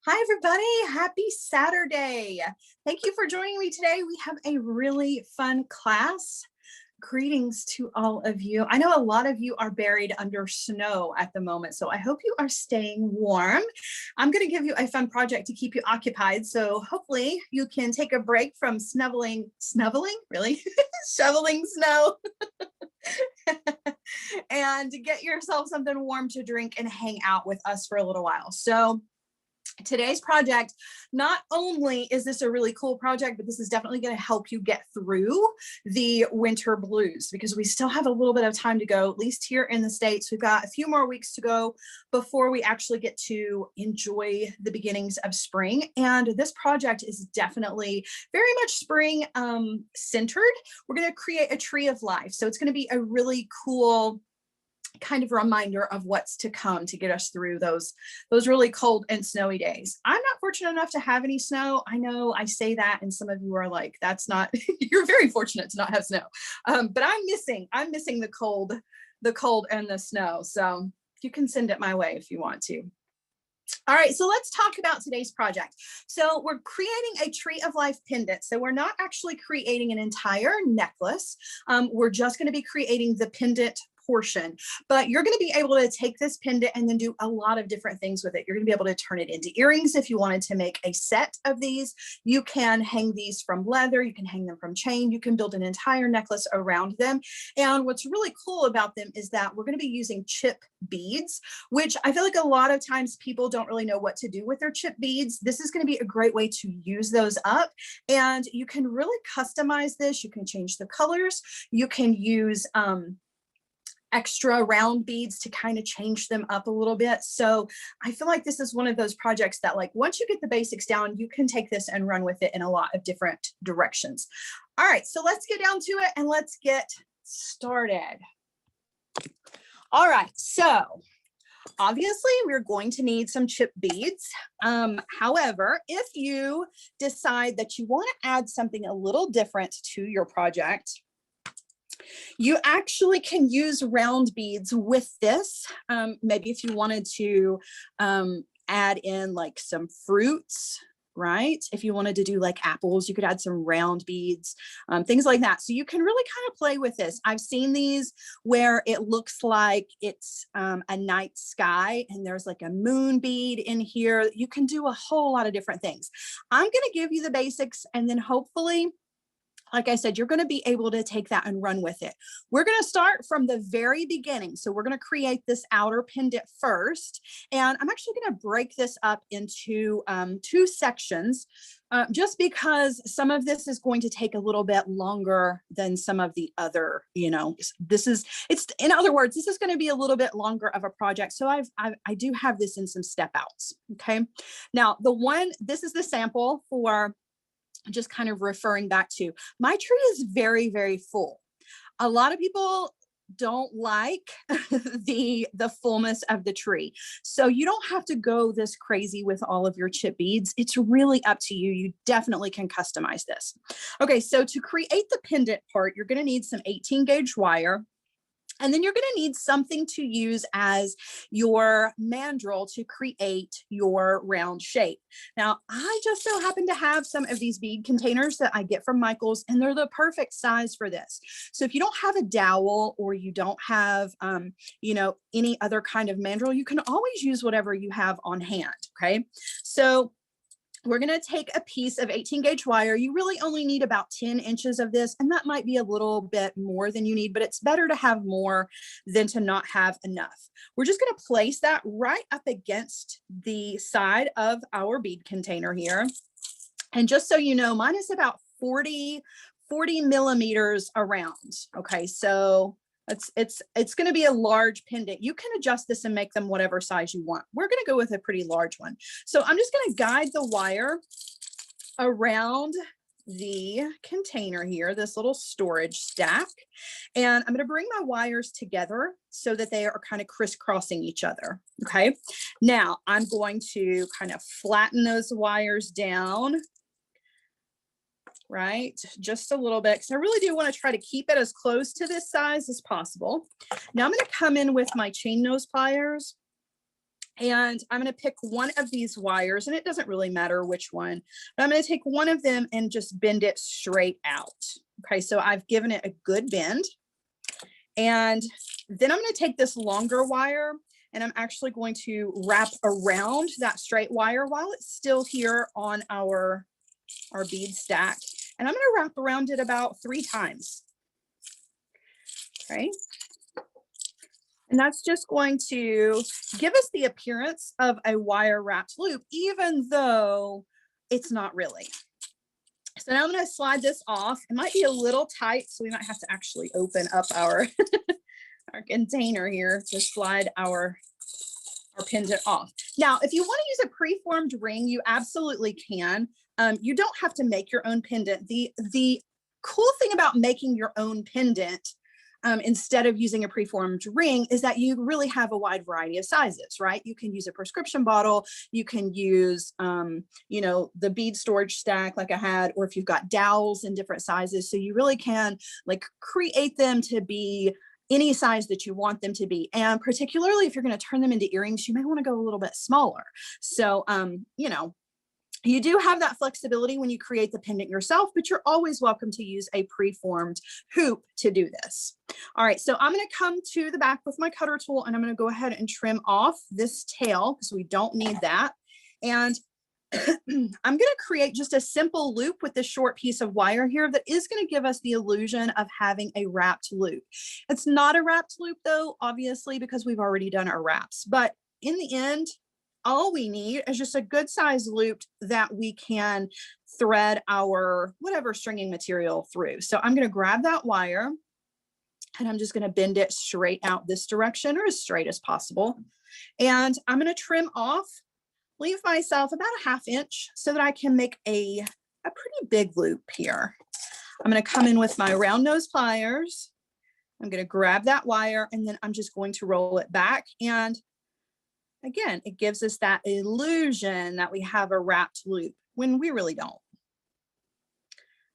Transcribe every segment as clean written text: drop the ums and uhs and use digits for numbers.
Hi, everybody. Happy Saturday. Thank you for joining me today. We have a really fun class. Greetings to all of you. I know a lot of you are buried under snow at the moment, so I hope you are staying warm. I'm going to give you a fun project to keep you occupied, so hopefully you can take a break from snubbling, really? Shoveling snow. And get yourself something warm to drink and hang out with us for a little while. So today's project, not only is this a really cool project, but this is definitely going to help you get through the winter blues because we still have a little bit of time to go, at least here in the States. We've got a few more weeks to go before we actually get to enjoy the beginnings of spring. And this project is definitely very much spring centered. We're going to create a tree of life. So it's going to be a really cool kind of reminder of what's to come to get us through those really cold and snowy days. I'm not fortunate enough to have any snow. I know I say that and some of you are like, that's not, you're very fortunate to not have snow. But I'm missing the cold and the snow. So you can send it my way if you want to. All right, so let's talk about today's project. So we're creating a tree of life pendant. So we're not actually creating an entire necklace. We're just going to be creating the pendant portion, but you're going to be able to take this pendant and then do a lot of different things with it. You're going to be able to turn it into earrings. If you wanted to make a set of these, you can hang these from leather, you can hang them from chain, you can build an entire necklace around them. And what's really cool about them is that we're going to be using chip beads, which I feel like a lot of times people don't really know what to do with their chip beads. This is going to be a great way to use those up, and you can really customize this. You can change the colors, you can use extra round beads to kind of change them up a little bit. So I feel like this is one of those projects that, like, once you get the basics down, you can take this and run with it in a lot of different directions. All right, so let's get down to it and let's get started. All right, so obviously we're going to need some chip beads. However, if you decide that you want to add something a little different to your project, you actually can use round beads with this. Maybe if you wanted to add in like some fruits, right? If you wanted to do like apples, you could add some round beads, things like that. So you can really kind of play with this. I've seen these where it looks like it's a night sky and there's like a moon bead in here. You can do a whole lot of different things. I'm going to give you the basics, and then hopefully, like I said, you're going to be able to take that and run with it. We're going to start from the very beginning. So we're going to create this outer pendant first. And I'm actually going to break this up into two sections, just because some of this is going to take a little bit longer than some of the other, in other words, this is going to be a little bit longer of a project. So I do have this in some step outs. Okay. Now this is the sample for just kind of referring back to, my tree is very, very full. A lot of people don't like the fullness of the tree. So you don't have to go this crazy with all of your chip beads. It's really up to you. You definitely can customize this. Okay, so to create the pendant part, you're going to need some 18 gauge wire. And then you're going to need something to use as your mandrel to create your round shape. Now, I just so happen to have some of these bead containers that I get from Michael's, and they're the perfect size for this. So if you don't have a dowel or you don't have, any other kind of mandrel, you can always use whatever you have on hand. Okay. So we're going to take a piece of 18 gauge wire. You really only need about 10 inches of this, and that might be a little bit more than you need, but it's better to have more than to not have enough. We're just going to place that right up against the side of our bead container here. And just so you know, mine is about 40 millimeters around. Okay, so it's going to be a large pendant. You can adjust this and make them whatever size you want. We're going to go with a pretty large one. So I'm just going to guide the wire around the container here, this little storage stack. And I'm going to bring my wires together so that they are kind of crisscrossing each other. Okay. Now I'm going to kind of flatten those wires down, right? Just a little bit, because I really do want to try to keep it as close to this size as possible. Now I'm going to come in with my chain nose pliers And I'm going to pick one of these wires, and it doesn't really matter which one, but I'm going to take one of them and just bend it straight out. Okay, so I've given it a good bend. And then I'm going to take this longer wire, and I'm actually going to wrap around that straight wire while it's still here on our bead stack. And I'm going to wrap around it about 3 times. Okay. And that's just going to give us the appearance of a wire wrapped loop, even though it's not really. So now I'm going to slide this off. It might be a little tight, so we might have to actually open up our, our container here to slide our pendant off. Now, if you want to use a preformed ring, you absolutely can. You don't have to make your own pendant. The cool thing about making your own pendant instead of using a preformed ring is that you really have a wide variety of sizes, right? You can use a prescription bottle, you can use, you know, the bead storage stack like I had, or if you've got dowels in different sizes. So you really can like create them to be any size that you want them to be. And particularly if you're going to turn them into earrings, you may want to go a little bit smaller. So, you know, you do have that flexibility when you create the pendant yourself, but you're always welcome to use a preformed hoop to do this. All right, so I'm going to come to the back with my cutter tool, and I'm going to go ahead and trim off this tail because we don't need that. And I'm going to create just a simple loop with this short piece of wire here that is going to give us the illusion of having a wrapped loop. It's not a wrapped loop though, obviously, because we've already done our wraps, but in the end, all we need is just a good size loop that we can thread our whatever stringing material through. So I'm going to grab that wire and I'm just going to bend it straight out this direction, or as straight as possible. And I'm going to trim off, leave myself about a 1/2 inch so that I can make a pretty big loop here. I'm going to come in with my round nose pliers. I'm going to grab that wire, and then I'm just going to roll it back. And again, it gives us that illusion that we have a wrapped loop when we really don't.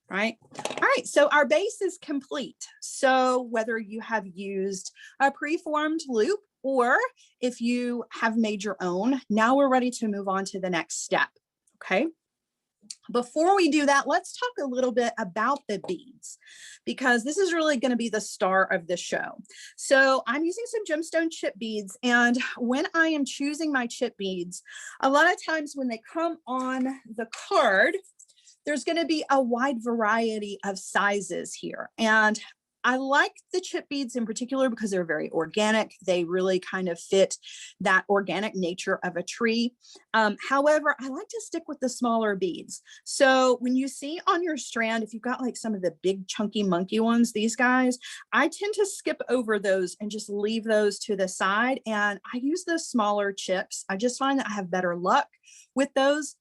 Right? All right, so our base is complete. So whether you have used a preformed loop or if you have made your own, now we're ready to move on to the next step. Okay. Before we do that, let's talk a little bit about the beads, because this is really going to be the star of the show. So I'm using some gemstone chip beads, and when I am choosing my chip beads, a lot of times when they come on the card, there's going to be a wide variety of sizes here. And I like the chip beads in particular because they're very organic. They really kind of fit that organic nature of a tree. However, I like to stick with the smaller beads. So when you see on your strand, if you've got like some of the big chunky monkey ones, these guys, I tend to skip over those and just leave those to the side. And I use the smaller chips. I just find that I have better luck with those.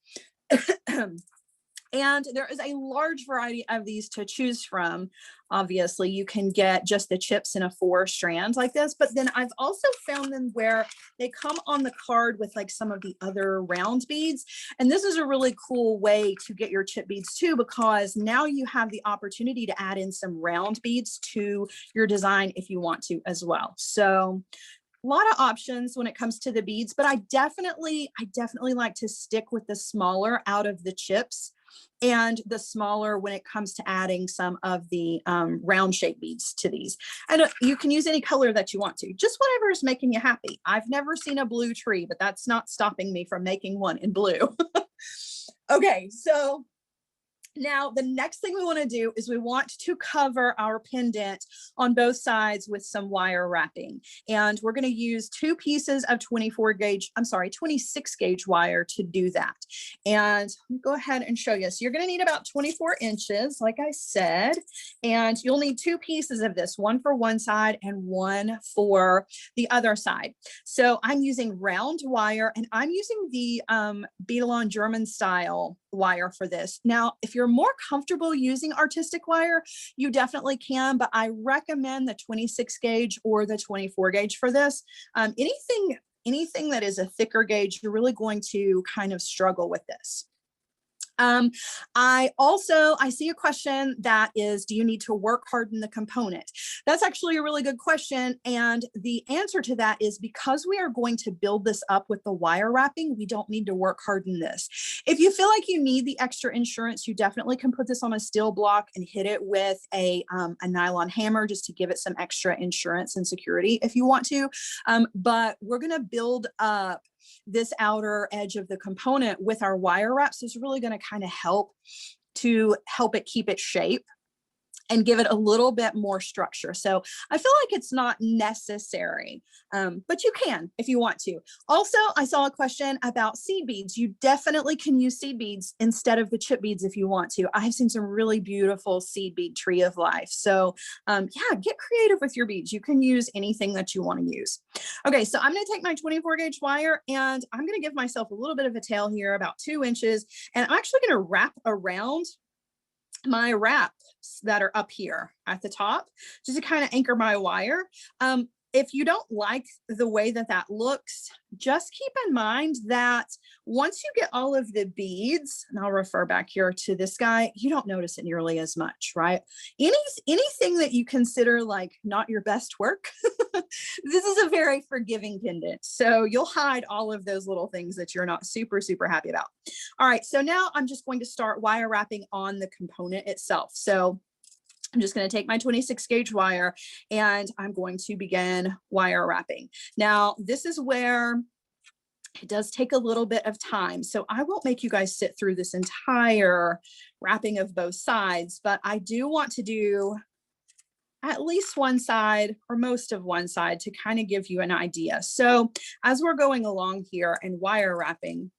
And there is a large variety of these to choose from. Obviously, you can get just the chips in a 4 strands like this, but then I've also found them where they come on the card with like some of the other round beads. And this is a really cool way to get your chip beads too, because now you have the opportunity to add in some round beads to your design if you want to as well. So a lot of options when it comes to the beads, but I definitely like to stick with the smaller out of the chips, and the smaller when it comes to adding some of the round shape beads to these. And you can use any color that you want to, just whatever is making you happy. I've never seen a blue tree, but that's not stopping me from making one in blue. Okay, so now the next thing we want to do is we want to cover our pendant on both sides with some wire wrapping. And we're going to use 2 pieces of 26 gauge wire to do that. And let me go ahead and show you. So you're going to need about 24 inches, like I said, and you'll need 2 pieces of this, one for one side and one for the other side. So I'm using round wire, and I'm using the Beadalon German style wire for this. Now, if you're more comfortable using artistic wire, you definitely can, but I recommend the 26 gauge or the 24 gauge for this. Anything that is a thicker gauge, you're really going to kind of struggle with this. I see a question that is, do you need to work harden the component? That's actually a really good question. And the answer to that is because we are going to build this up with the wire wrapping, we don't need to work harden this. If you feel like you need the extra insurance, you definitely can put this on a steel block and hit it with a nylon hammer just to give it some extra insurance and security if you want to. But we're going to build up this outer edge of the component with our wire wraps. So it's really going to kind of help it keep its shape and give it a little bit more structure. So I feel like it's not necessary, but you can if you want to. Also, I saw a question about seed beads. You definitely can use seed beads instead of the chip beads if you want to. I've seen some really beautiful seed bead tree of life. So yeah, get creative with your beads. You can use anything that you want to use. Okay, so I'm going to take my 24 gauge wire and I'm going to give myself a little bit of a tail here, about 2 inches. And I'm actually going to wrap around my wraps that are up here at the top just to kind of anchor my wire. If you don't like the way that that looks, just keep in mind that once you get all of the beads, and I'll refer back here to this guy, you don't notice it nearly as much, right? Anything that you consider like not your best work, this is a very forgiving pendant. So you'll hide all of those little things that you're not super, super happy about. All right, so now I'm just going to start wire wrapping on the component itself. So I'm just going to take my 26 gauge wire and I'm going to begin wire wrapping. Now, this is where it does take a little bit of time. So I won't make you guys sit through this entire wrapping of both sides, but I do want to do at least one side or most of one side to kind of give you an idea. So as we're going along here and wire wrapping,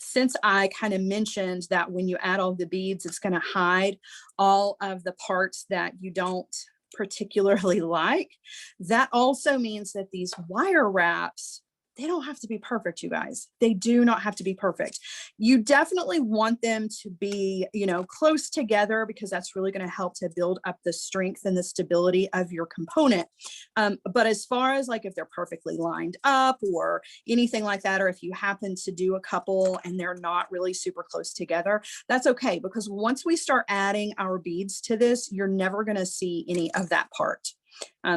since I kind of mentioned that when you add all the beads, it's going to hide all of the parts that you don't particularly like, that also means that these wire wraps, they don't have to be perfect, you guys. They do not have to be perfect. You definitely want them to be, you know, close together because that's really going to help to build up the strength and the stability of your component. But as far as like if they're perfectly lined up or anything like that, or if you happen to do a couple and they're not really super close together, that's okay. Because once we start adding our beads to this, you're never going to see any of that part.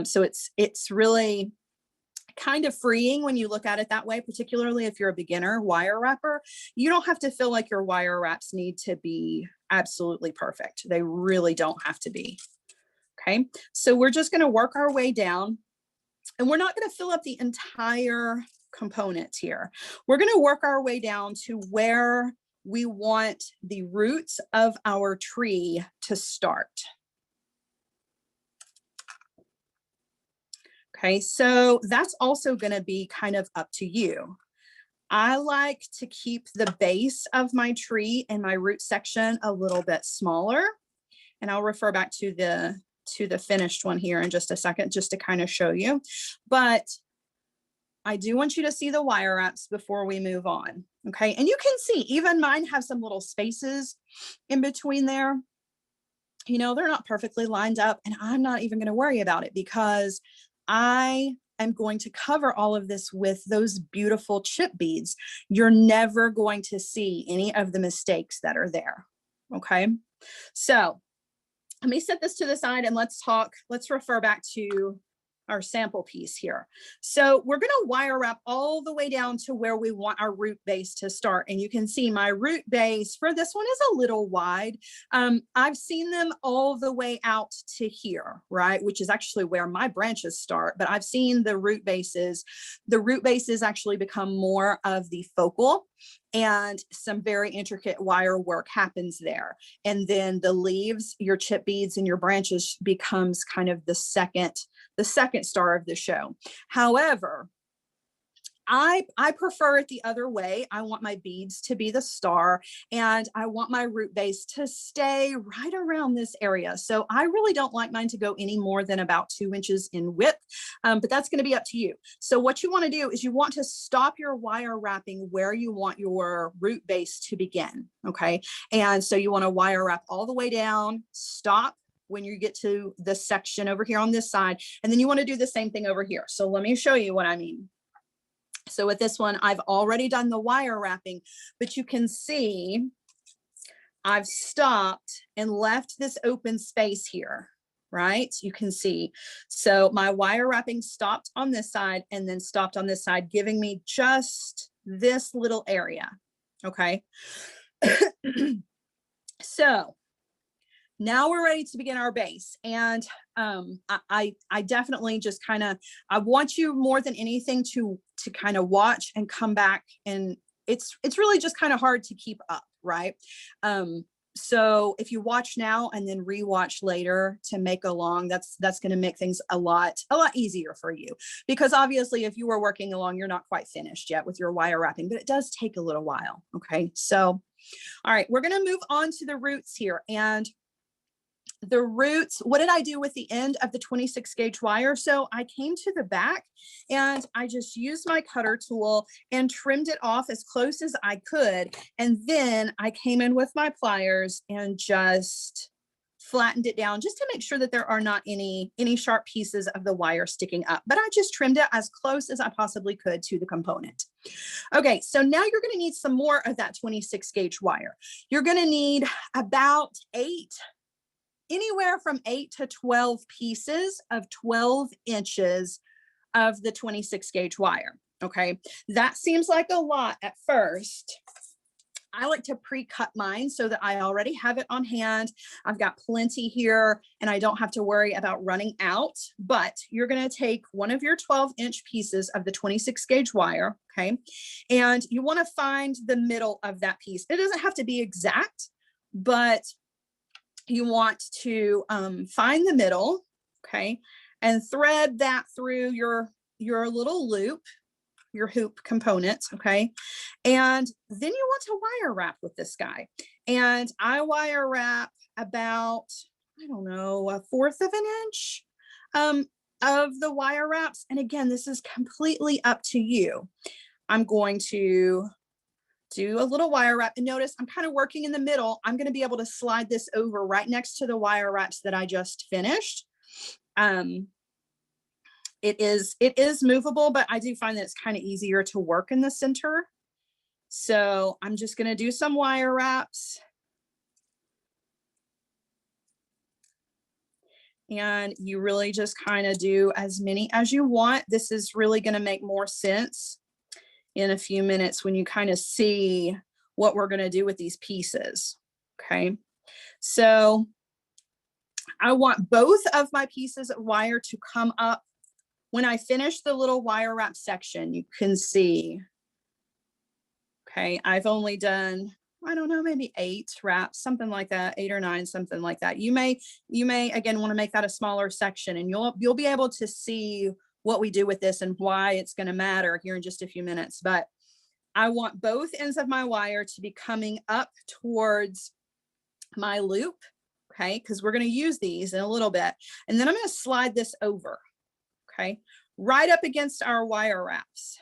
So it's really kind of freeing when you look at it that way, particularly if you're a beginner wire wrapper. You don't have to feel like your wire wraps need to be absolutely perfect. They really don't have to be. Okay, so we're just going to work our way down and we're not going to fill up the entire component here. We're going to work our way down to where we want the roots of our tree to start. Okay, so that's also going to be kind of up to you. I like to keep the base of my tree and my root section a little bit smaller. And I'll refer back to the finished one here in just a second, just to kind of show you. But I do want you to see the wire wraps before we move on. Okay, and you can see even mine have some little spaces in between there. You know, they're not perfectly lined up, and I'm not even going to worry about it because I am going to cover all of this with those beautiful chip beads. You're never going to see any of the mistakes that are there. Okay, so let me set this to the side and let's refer back to our sample piece here. So we're going to wire wrap all the way down to where we want our root base to start. And you can see my root base for this one is a little wide. I've seen them all the way out to here, right? Which is actually where my branches start, but I've seen the root bases actually become more of the focal, and some very intricate wire work happens there. And then the leaves, your chip beads and your branches becomes kind of the second star of the show. However, I prefer it the other way. I want my beads to be the star and I want my root base to stay right around this area. So I really don't like mine to go any more than about 2 inches in width, but that's going to be up to you. So what you want to do is you want to stop your wire wrapping where you want your root base to begin. Okay. And so you want to wire wrap all the way down, stop when you get to the section over here on this side, and then you want to do the same thing over here. So let me show you what I mean. So with this one, I've already done the wire wrapping, but you can see I've stopped and left this open space here, right? You can see. So my wire wrapping stopped on this side and then stopped on this side, giving me just this little area, okay? So now we're ready to begin our base. And I definitely just kind of, I want you more than anything to kind of watch and come back, and it's really just kind of hard to keep up, right? So if you watch now and then rewatch later to make along, that's going to make things a lot easier for you, because obviously if you were working along, you're not quite finished yet with your wire wrapping, but it does take a little while. Okay. So, all right, we're going to move on to the roots here. And the roots, what did I do with the end of the 26 gauge wire? So I came to the back and I just used my cutter tool and trimmed it off as close as I could. And then I came in with my pliers and just flattened it down just to make sure that there are not any sharp pieces of the wire sticking up. But I just trimmed it as close as I possibly could to the component. Okay, so now you're going to need some more of that 26 gauge wire. You're going to need about anywhere from 8 to 12 pieces of 12 inches of the 26 gauge wire. Okay, that seems like a lot at first. I like to pre-cut mine so that I already have it on hand. I've got plenty here and I don't have to worry about running out. But you're going to take one of your 12-inch pieces of the 26 gauge wire, okay? And you want to find the middle of that piece. It doesn't have to be exact, but you want to find the middle, okay, and thread that through your little loop, your hoop components, okay? And then you want to wire wrap with this guy. And I wire wrap about, I don't know, 1/4 of an inch of the wire wraps. And again, this is completely up to you. I'm going to do a little wire wrap, and notice I'm kind of working in the middle. I'm going to be able to slide this over right next to the wire wraps that I just finished. It is movable, but I do find that it's kind of easier to work in the center. So I'm just going to do some wire wraps. And you really just kind of do as many as you want. This is really going to make more sense in a few minutes when you kind of see what we're going to do with these pieces. Okay, so I want both of my pieces of wire to come up. When I finish the little wire wrap section, you can see, okay, I've only done, I don't know, maybe 8 wraps, something like that, 8 or 9, something like that. You may again want to make that a smaller section, and you'll be able to see what we do with this and why it's going to matter here in just a few minutes. But I want both ends of my wire to be coming up towards my loop, okay, because we're going to use these in a little bit. And then I'm going to slide this over, okay, right up against our wire wraps,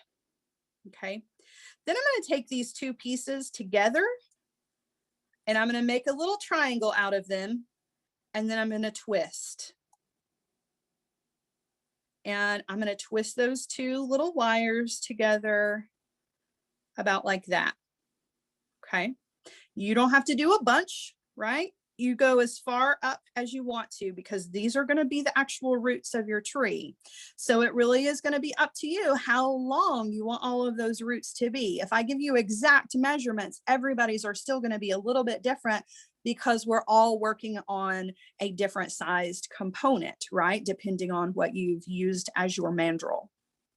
okay. Then I'm going to take these 2 pieces together and I'm going to make a little triangle out of them, and then I'm going to twist. And I'm going to twist those 2 little wires together about like that. Okay. You don't have to do a bunch, right? You go as far up as you want to, because these are going to be the actual roots of your tree. So it really is going to be up to you how long you want all of those roots to be. If I give you exact measurements, everybody's are still going to be a little bit different, because we're all working on a different sized component, right? Depending on what you've used as your mandrel.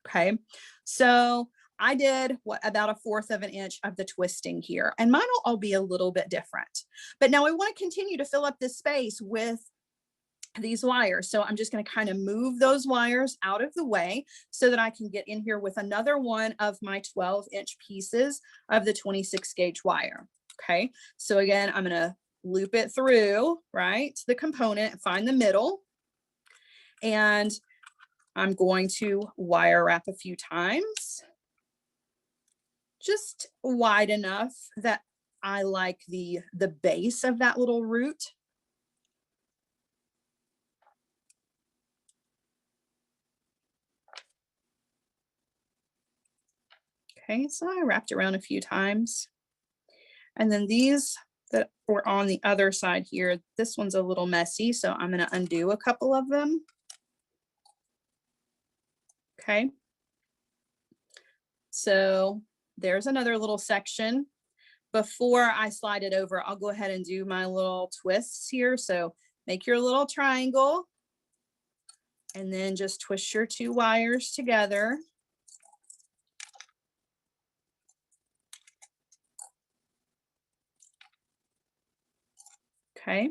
Okay. So I did about 1/4 of an inch of the twisting here, and mine will all be a little bit different. But now we want to continue to fill up this space with these wires. So I'm just going to kind of move those wires out of the way so that I can get in here with another one of my 12-inch pieces of the 26 gauge wire. Okay. So again, I'm going to loop it through, right, the component, find the middle, and I'm going to wire wrap a few times, just wide enough that I like the base of that little root. Okay, so I wrapped around a few times. And then these that were on the other side here. This one's a little messy, so I'm going to undo a couple of them. Okay. So there's another little section. Before I slide it over, I'll go ahead and do my little twists here. So make your little triangle and then just twist your 2 wires together. Okay.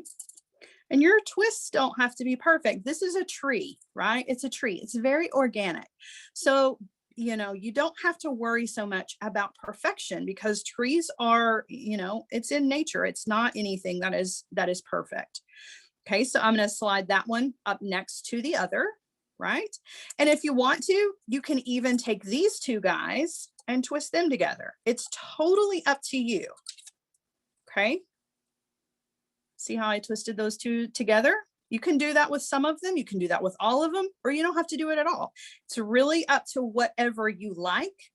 And your twists don't have to be perfect. This is a tree, right? It's a tree. It's very organic. So, you know, you don't have to worry so much about perfection because trees are, you know, it's in nature. It's not anything that is perfect. Okay, so I'm going to slide that one up next to the other, right? And if you want to, you can even take these 2 guys and twist them together. It's totally up to you. Okay. See how I twisted those 2 together? You can do that with some of them. You can do that with all of them, or you don't have to do it at all. It's really up to whatever you like.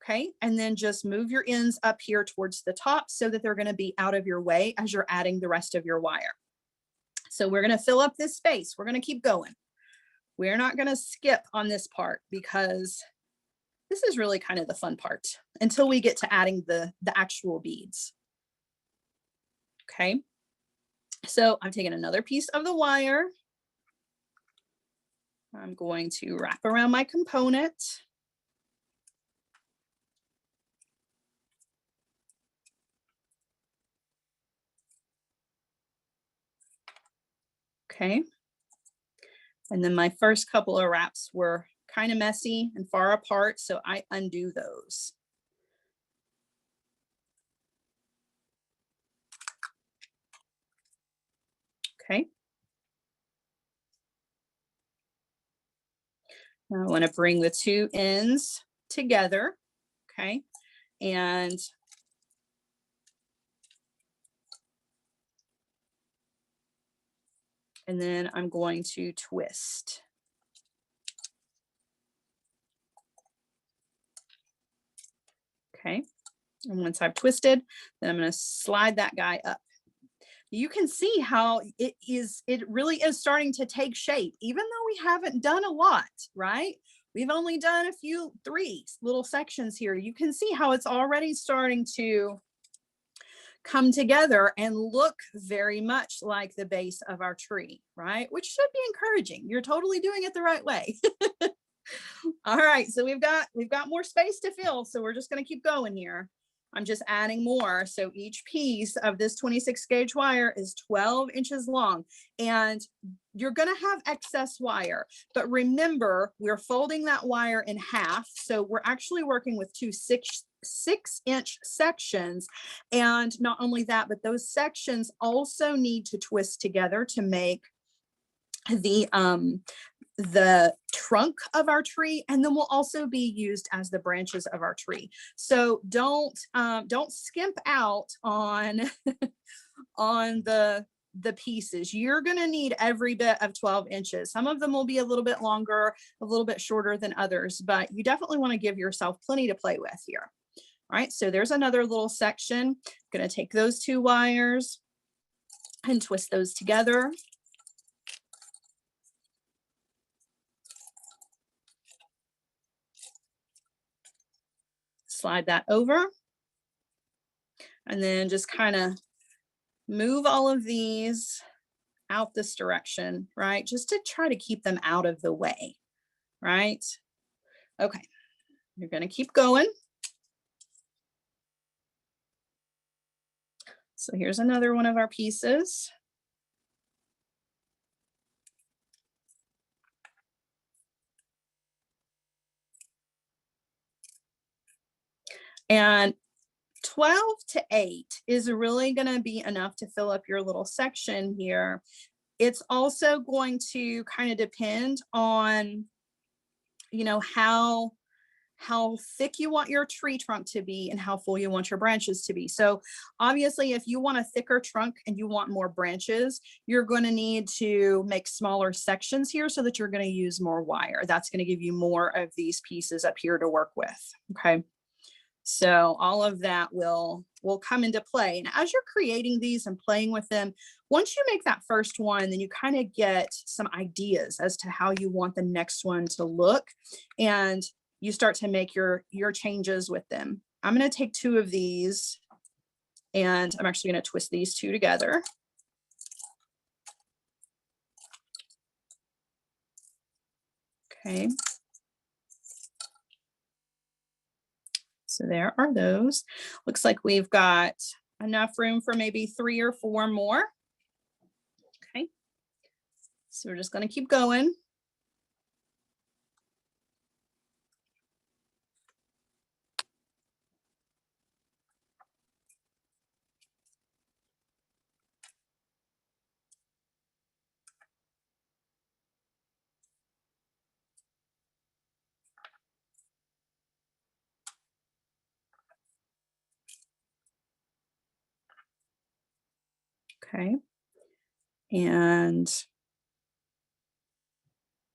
Okay. And then just move your ends up here towards the top so that they're going to be out of your way as you're adding the rest of your wire. So we're going to fill up this space. We're going to keep going. We're not going to skip on this part because this is really kind of the fun part until we get to adding the actual beads. Okay. So I'm taking another piece of the wire. I'm going to wrap around my component. Okay. And then my first couple of wraps were kind of messy and far apart, so I undo those. Okay. Now I want to bring the 2 ends together. Okay. And then I'm going to twist. Okay. And once I've twisted, then I'm going to slide that guy up. You can see how it really is starting to take shape, even though we haven't done a lot, right? We've only done 3 little sections here. You can see how it's already starting to come together and look very much like the base of our tree, right? Which should be encouraging. You're totally doing it the right way. All right, so we've got more space to fill, so we're just going to keep going here. I'm just adding more. So each piece of this 26 gauge wire is 12 inches long, and you're going to have excess wire, but remember, we're folding that wire in half. So we're actually working with 2 6-inch sections. And not only that, but those sections also need to twist together to make the trunk of our tree, and then will also be used as the branches of our tree. So don't skimp out on on the pieces. You're going to need every bit of 12 inches. Some of them will be a little bit longer, a little bit shorter than others, but you definitely want to give yourself plenty to play with here. All right, so there's another little section. I'm going to take those 2 wires and twist those together. Slide that over, and then just kind of move all of these out this direction, right? Just to try to keep them out of the way, right? Okay, you're going to keep going. So here's another one of our pieces. And 12 to 8 is really going to be enough to fill up your little section here. It's also going to kind of depend on, you know, how thick you want your tree trunk to be and how full you want your branches to be. So obviously, if you want a thicker trunk and you want more branches, you're going to need to make smaller sections here so that you're going to use more wire. That's going to give you more of these pieces up here to work with. Okay. So all of that will come into play. And as you're creating these and playing with them, once you make that first one, then you kind of get some ideas as to how you want the next one to look. And you start to make your changes with them. I'm going to take 2 of these and I'm actually going to twist these 2 together. Okay. So there are those. Looks like we've got enough room for maybe 3 or 4 more. Okay. So we're just going to keep going. Okay. And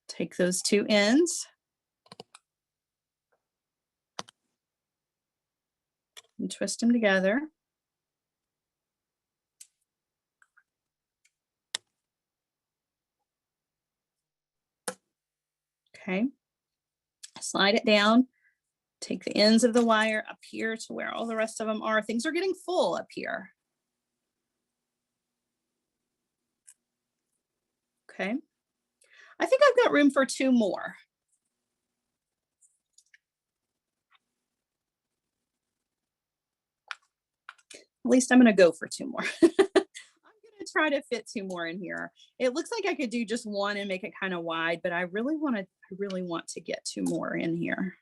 take those 2 ends and twist them together. Okay. Slide it down. Take the ends of the wire up here to where all the rest of them are. Things are getting full up here. Okay. I think I've got room for 2 more. At least I'm going to go for 2 more. I'm going to try to fit 2 more in here. It looks like I could do just 1 and make it kind of wide, but I really want to get 2 more in here.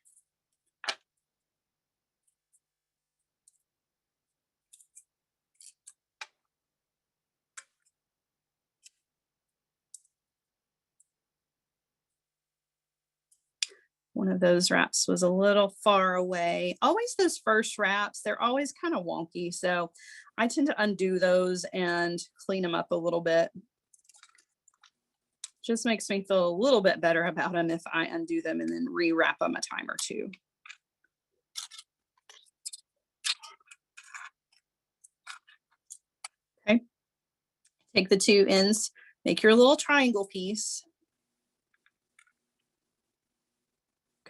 One of those wraps was a little far away. Always those first wraps, they're always kind of wonky. So I tend to undo those and clean them up a little bit. Just makes me feel a little bit better about them if I undo them and then rewrap them a time or 2. Okay. Take the 2 ends, make your little triangle piece.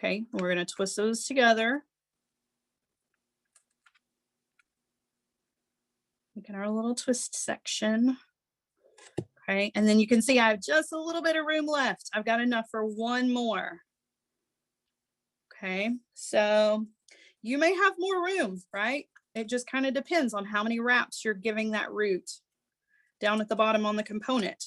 Okay, we're going to twist those together. Look at our little twist section. Okay, and then you can see I have just a little bit of room left. I've got enough for 1 more. Okay, so you may have more room, right? It just kind of depends on how many wraps you're giving that root down at the bottom on the component.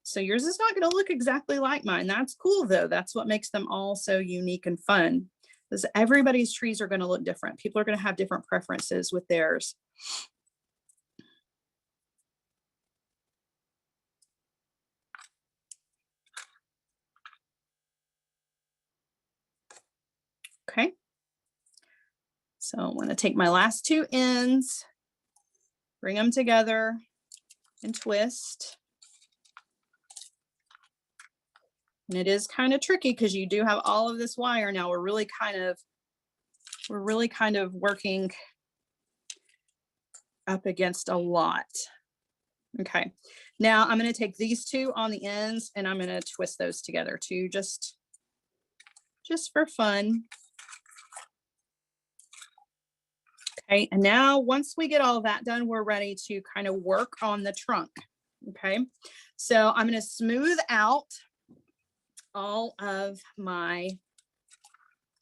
So yours is not going to look exactly like mine. That's cool though. That's what makes them all so unique and fun, because everybody's trees are going to look different. People are going to have different preferences with theirs. Okay. So I'm going to take my last 2 ends, bring them together and twist. And it is kind of tricky because you do have all of this wire. Now we're really kind of working up against a lot. Okay. Now I'm going to take these 2 on the ends and I'm going to twist those together too, just for fun. Okay, and now once we get all of that done, we're ready to kind of work on the trunk. Okay, so I'm going to smooth out all of my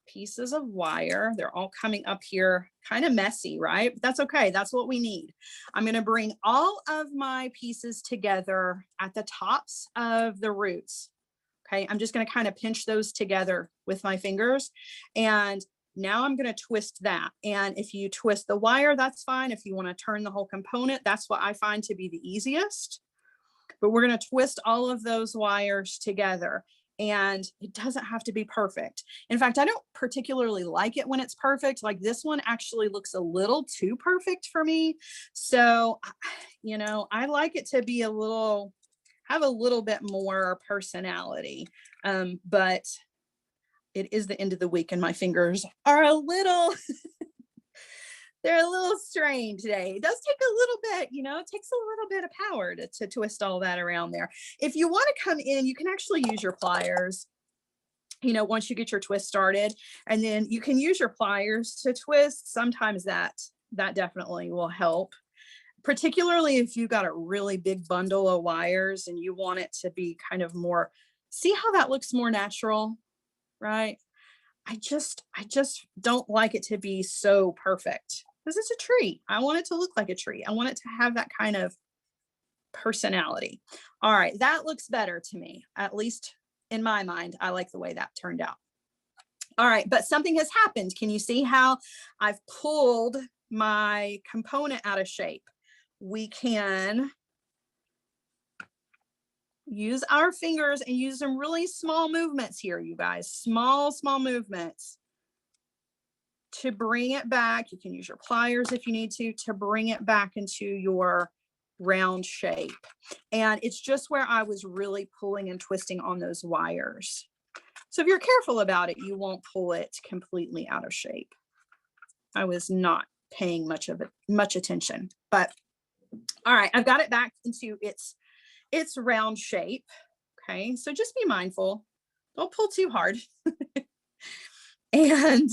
pieces of wire. They're all coming up here kind of messy, right? But that's okay. That's what we need. I'm going to bring all of my pieces together at the tops of the roots. Okay, I'm just going to kind of pinch those together with my fingers. And now I'm going to twist that. And if you twist the wire, that's fine. If you want to turn the whole component, that's what I find to be the easiest. But we're going to twist all of those wires together. And it doesn't have to be perfect. In fact, I don't particularly like it when it's perfect. Like this one actually looks a little too perfect for me. So, you know, I like it to be have a little bit more personality. But it is the end of the week and my fingers are a little they're a little strained today. It does take a little bit, you know, it takes a little bit of power to twist all that around there. If you want to come in, you can actually use your pliers, you know, once you get your twist started, and then you can use your pliers to twist. Sometimes that definitely will help, particularly if you got a really big bundle of wires and you want it to be kind of more, see how that looks more natural, right? I just don't like it to be so perfect because it's a tree. I want it to look like a tree. I want it to have that kind of personality. All right, that looks better to me, at least in my mind. I like the way that turned out. All right, but something has happened. Can you see how I've pulled my component out of shape? We can use our fingers and use some really small movements here, you guys. Small movements to bring it back. You can use your pliers if you need to bring it back into your round shape. And it's just where I was really pulling and twisting on those wires. So if you're careful about it, you won't pull it completely out of shape. I was not paying much attention, but all right, I've got it back into its round shape. Okay, so just be mindful. Don't pull too hard. And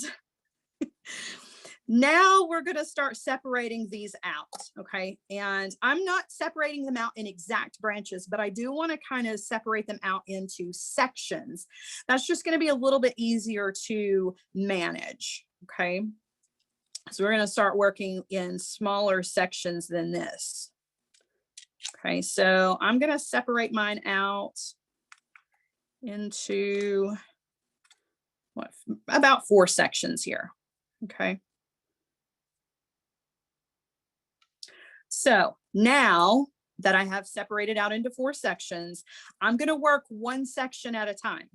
now we're going to start separating these out. Okay, and I'm not separating them out in exact branches, but I do want to kind of separate them out into sections. That's just going to be a little bit easier to manage. Okay, so we're going to start working in smaller sections than this. Okay, so I'm going to separate mine out into what, about 4 sections here. Okay. So now that I have separated out into 4 sections, I'm going to work one section at a time.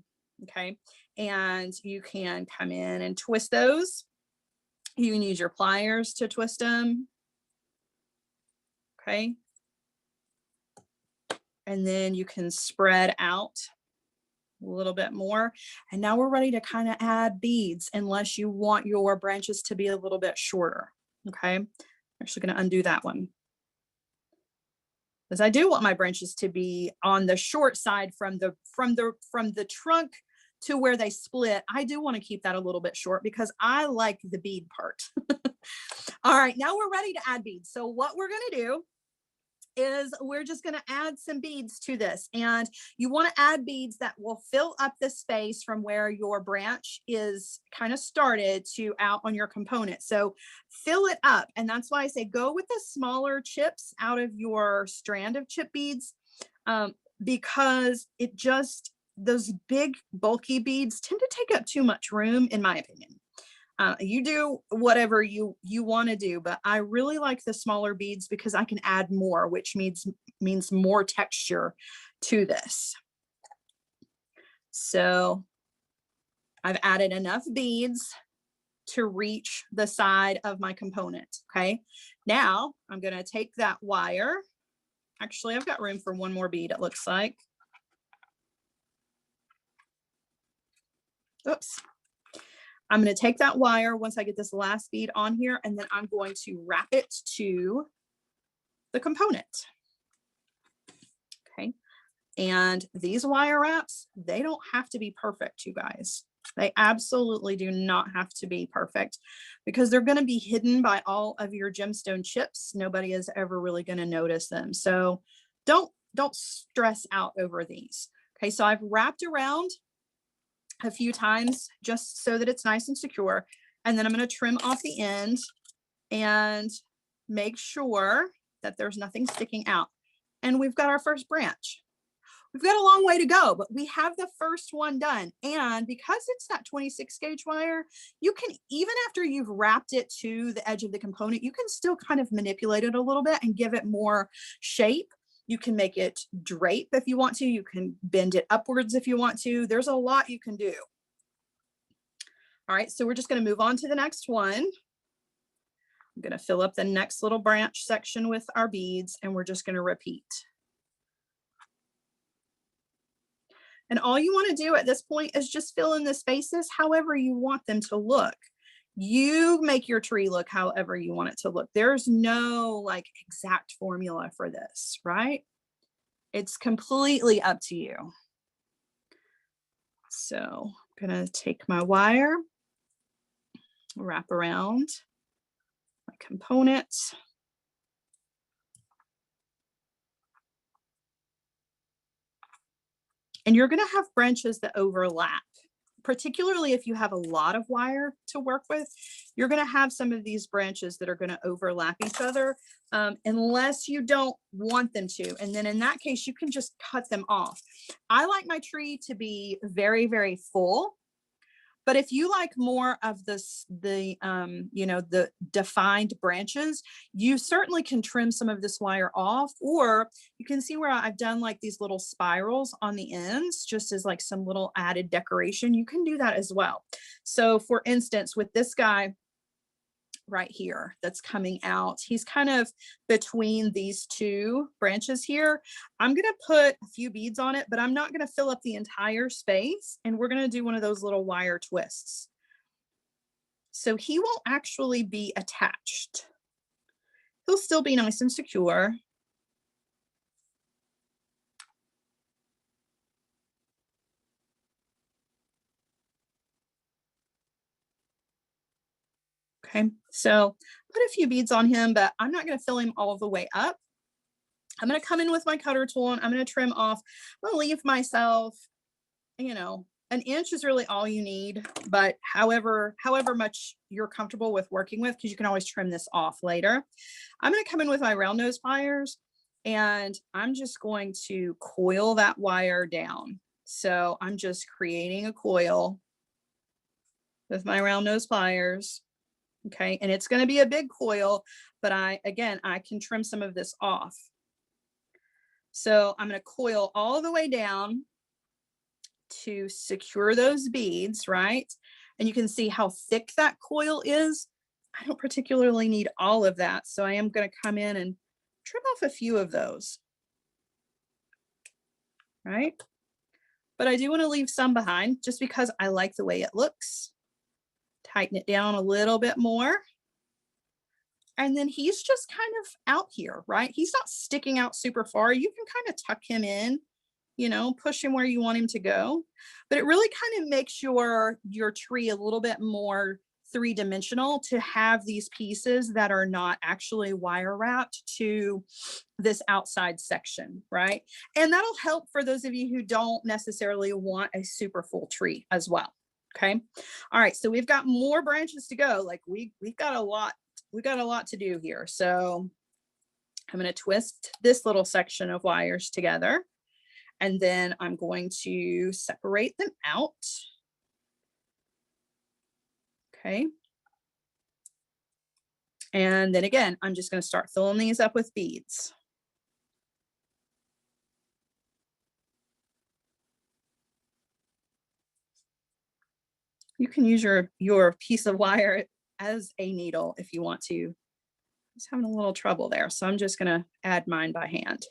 Okay. And you can come in and twist those. You can use your pliers to twist them. Okay. And then you can spread out a little bit more. And now we're ready to kind of add beads, unless you want your branches to be a little bit shorter. Okay. I'm actually going to undo that one, because I do want my branches to be on the short side from the trunk to where they split. I do want to keep that a little bit short because I like the bead part. All right, now we're ready to add beads. So what we're going to do is we're just going to add some beads to this, and you want to add beads that will fill up the space from where your branch is kind of started to out on your component. So fill it up, and that's why I say go with the smaller chips out of your strand of chip beads, because it just, those big bulky beads tend to take up too much room, in my opinion. You do whatever you want to do, but I really like the smaller beads because I can add more, which means more texture to this. So I've added enough beads to reach the side of my component. Okay, now I'm going to take that wire. Actually, I've got room for one more bead, it looks like. Oops. I'm going to take that wire once I get this last bead on here, and then I'm going to wrap it to the component. Okay. And these wire wraps, they don't have to be perfect, you guys. They absolutely do not have to be perfect, because they're going to be hidden by all of your gemstone chips. Nobody is ever really going to notice them. So don't stress out over these. Okay. So I've wrapped around a few times just so that it's nice and secure. And then I'm going to trim off the end and make sure that there's nothing sticking out. And we've got our first branch. We've got a long way to go, but we have the first one done. And because it's that 26 gauge wire, you can, even after you've wrapped it to the edge of the component, you can still kind of manipulate it a little bit and give it more shape. You can make it drape if you want to. You can bend it upwards if you want to. There's a lot you can do. All right, so we're just going to move on to the next one. I'm going to fill up the next little branch section with our beads, and we're just going to repeat. And all you want to do at this point is just fill in the spaces however you want them to look. You make your tree look however you want it to look. There's no like exact formula for this, right? It's completely up to you. So I'm gonna take my wire, wrap around my components. And you're gonna have branches that overlap. Particularly if you have a lot of wire to work with, you're going to have some of these branches that are going to overlap each other unless you don't want them to. And then in that case, you can just cut them off. I like my tree to be very, very full. But if you like more of this, the defined branches, you certainly can trim some of this wire off, or you can see where I've done like these little spirals on the ends, just as like some little added decoration. You can do that as well. So for instance, with this guy right here that's coming out, he's kind of between these two branches here. I'm going to put a few beads on it, but I'm not going to fill up the entire space, and we're going to do one of those little wire twists. So he won't actually be attached. He'll still be nice and secure. Okay, so put a few beads on him, but I'm not going to fill him all the way up. I'm going to come in with my cutter tool and I'm going to trim off. I'm going to leave myself, an inch is really all you need, but however much you're comfortable with working with, because you can always trim this off later. I'm going to come in with my round nose pliers and I'm just going to coil that wire down. So I'm just creating a coil with my round nose pliers. Okay, and it's going to be a big coil, but I can trim some of this off. So I'm going to coil all the way down to secure those beads, right? And you can see how thick that coil is. I don't particularly need all of that, so I am going to come in and trim off a few of those, right? But I do want to leave some behind just because I like the way it looks. Tighten it down a little bit more. And then he's just kind of out here, right? He's not sticking out super far. You can kind of tuck him in, push him where you want him to go. But it really kind of makes your tree a little bit more three-dimensional to have these pieces that are not actually wire wrapped to this outside section, right? And that'll help for those of you who don't necessarily want a super full tree as well. Okay. All right. So we've got more branches to go. Like we've got a lot to do here. So I'm going to twist this little section of wires together, and then I'm going to separate them out. Okay. And then again, I'm just going to start filling these up with beads. You can use your piece of wire as a needle if you want to. I was having a little trouble there, so I'm just going to add mine by hand.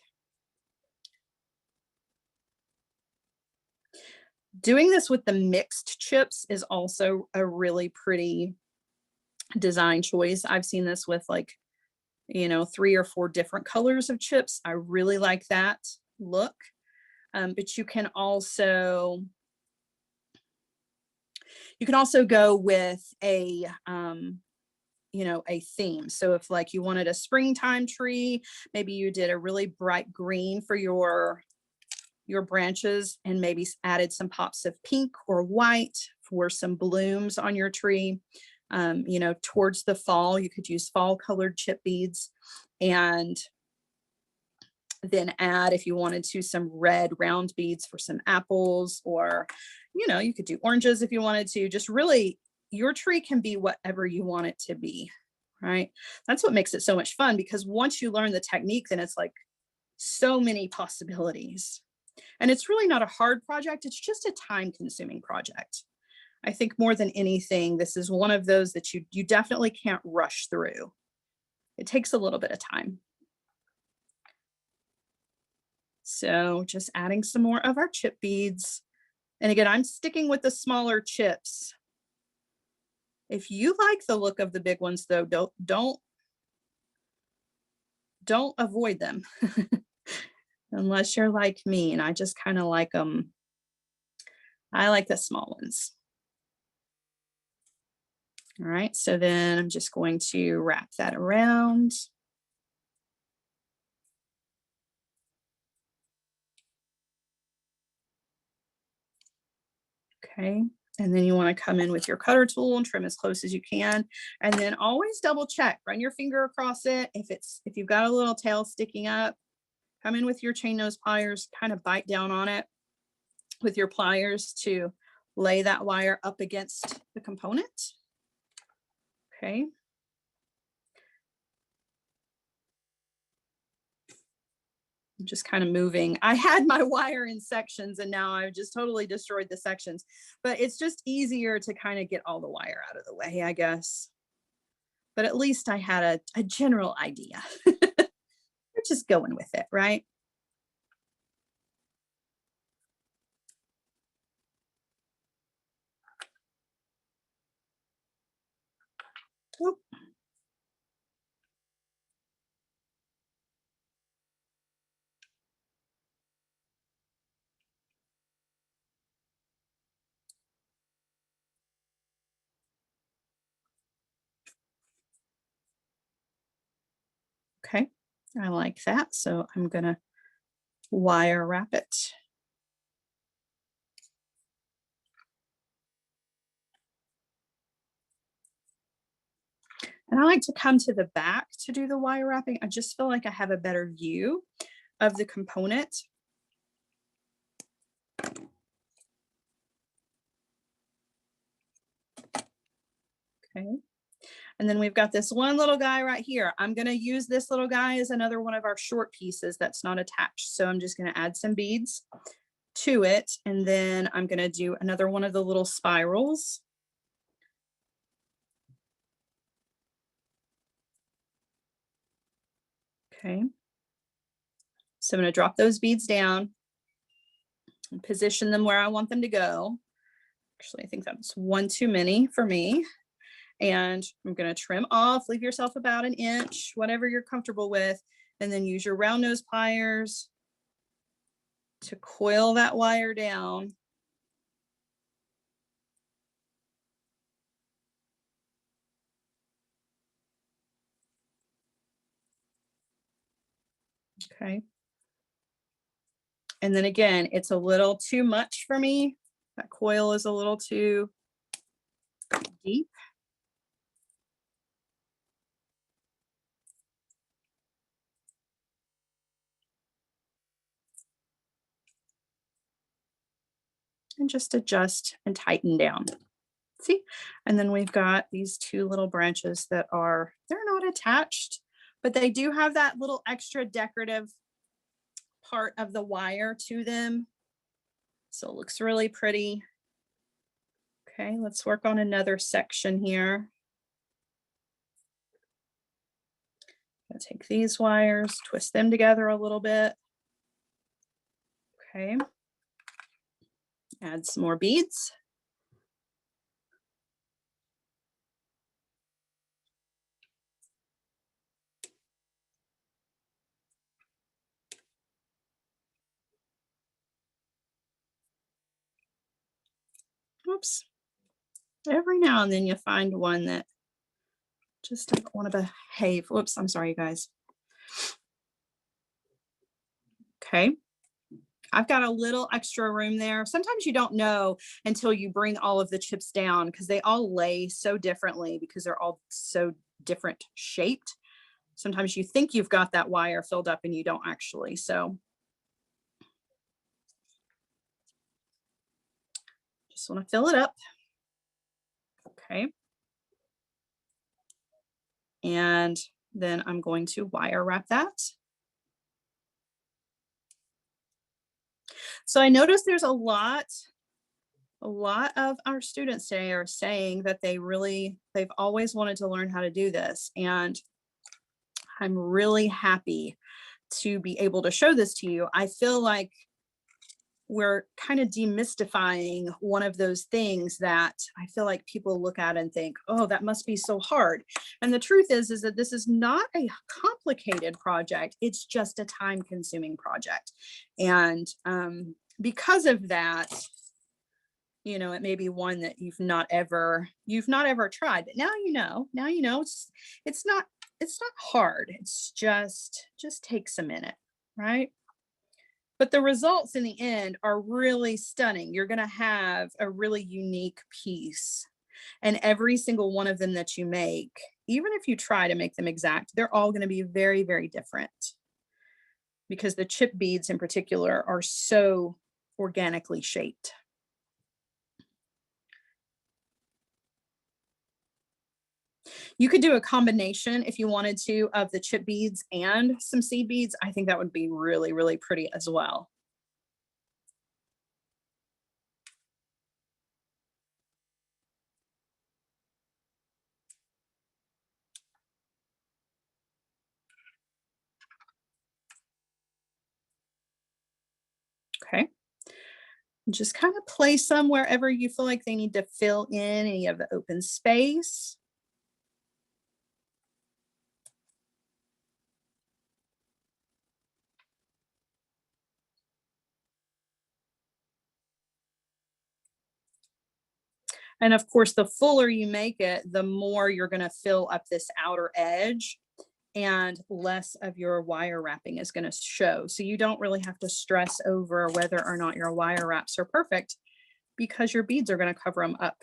Doing this with the mixed chips is also a really pretty design choice. I've seen this with 3 or 4 different colors of chips. I really like that look. But you can also go with a a theme. So if like you wanted a springtime tree, maybe you did a really bright green for your branches and maybe added some pops of pink or white for some blooms on your tree. Towards the fall, you could use fall colored chip beads, and then add, if you wanted to, some red round beads for some apples, or you could do oranges if you wanted to. Just really, your tree can be whatever you want it to be, right? That's what makes it so much fun, because once you learn the technique, then it's like so many possibilities. And it's really not a hard project. It's just a time-consuming project. I think more than anything, this is one of those that you definitely can't rush through. It takes a little bit of time. So just adding some more of our chip beads. And again, I'm sticking with the smaller chips. If you like the look of the big ones though, don't avoid them unless you're like me, and I just kind of like them. I like the small ones. All right, so then I'm just going to wrap that around. Okay, and then you want to come in with your cutter tool and trim as close as you can. And then always double check, run your finger across it. If you've got a little tail sticking up, come in with your chain nose pliers, kind of bite down on it with your pliers to lay that wire up against the component. Okay. I'm just kind of moving. I had my wire in sections and now I've just totally destroyed the sections, but it's just easier to kind of get all the wire out of the way, I guess. But at least I had a general idea. We're just going with it, right? Oop. Okay, I like that. So I'm gonna wire wrap it. And I like to come to the back to do the wire wrapping. I just feel like I have a better view of the component. Okay. And then we've got this one little guy right here. I'm going to use this little guy as another one of our short pieces that's not attached. So I'm just going to add some beads to it. And then I'm going to do another one of the little spirals. Okay. So I'm going to drop those beads down and position them where I want them to go. Actually, I think that's one too many for me. And I'm going to trim off, leave yourself about an inch, whatever you're comfortable with, and then use your round nose pliers to coil that wire down. Okay. And then again, it's a little too much for me. That coil is a little too deep. And just adjust and tighten down. See? And then we've got these two little branches that they're not attached, but they do have that little extra decorative part of the wire to them. So it looks really pretty. Okay, let's work on another section here. I'm gonna take these wires, twist them together a little bit. Okay. Add some more beads. Oops. Every now and then you find one that just doesn't want to behave. Whoops, I'm sorry, you guys. Okay. I've got a little extra room there. Sometimes you don't know until you bring all of the chips down because they all lay so differently because they're all so different shaped. Sometimes you think you've got that wire filled up and you don't actually. So just want to fill it up. Okay. And then I'm going to wire wrap that. So I noticed there's a lot of our students today are saying that they've always wanted to learn how to do this. And I'm really happy to be able to show this to you. I feel like we're kind of demystifying one of those things that I feel like people look at and think, oh, that must be so hard. And the truth is that this is not a complicated project. It's just a time consuming project. And because of that, you know, it may be one that you've not ever tried, but now you know it's not hard. It's just takes a minute, right? But the results in the end are really stunning. You're going to have a really unique piece, and every single one of them that you make, even if you try to make them exact, they're all going to be very, very different, because the chip beads in particular are so organically shaped. You could do a combination if you wanted to of the chip beads and some seed beads. I think that would be really, really pretty as well. Okay. Just kind of place them wherever you feel like they need to fill in any of the open space. And of course, the fuller you make it, the more you're going to fill up this outer edge, and less of your wire wrapping is going to show. So you don't really have to stress over whether or not your wire wraps are perfect, because your beads are going to cover them up.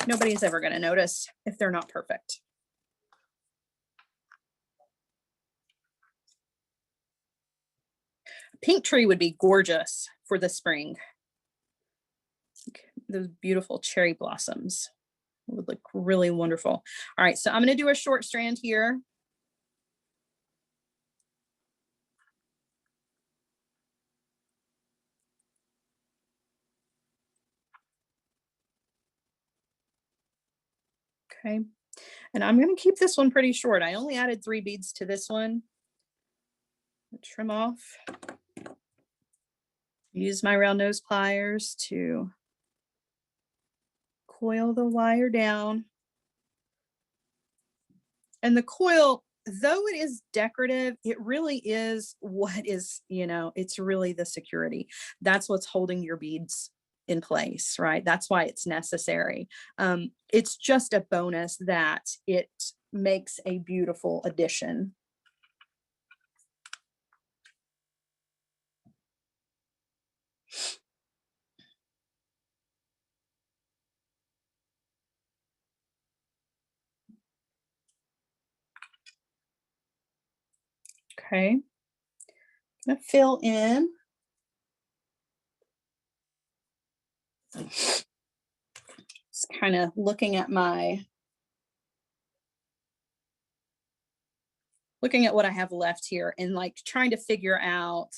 Nobody's ever going to notice if they're not perfect. A pink tree would be gorgeous for the spring. Those beautiful cherry blossoms would look really wonderful. All right, so I'm going to do a short strand here. Okay, and I'm going to keep this one pretty short. I only added 3 beads to this one. Trim off. Use my round nose pliers to coil the wire down. And the coil, though it is decorative, it really is what is, you know, it's really the security. That's what's holding your beads in place, right? That's why it's necessary. It's just a bonus that it makes a beautiful addition. Okay, I'm gonna fill in. Just kind of looking at what I have left here, and like trying to figure out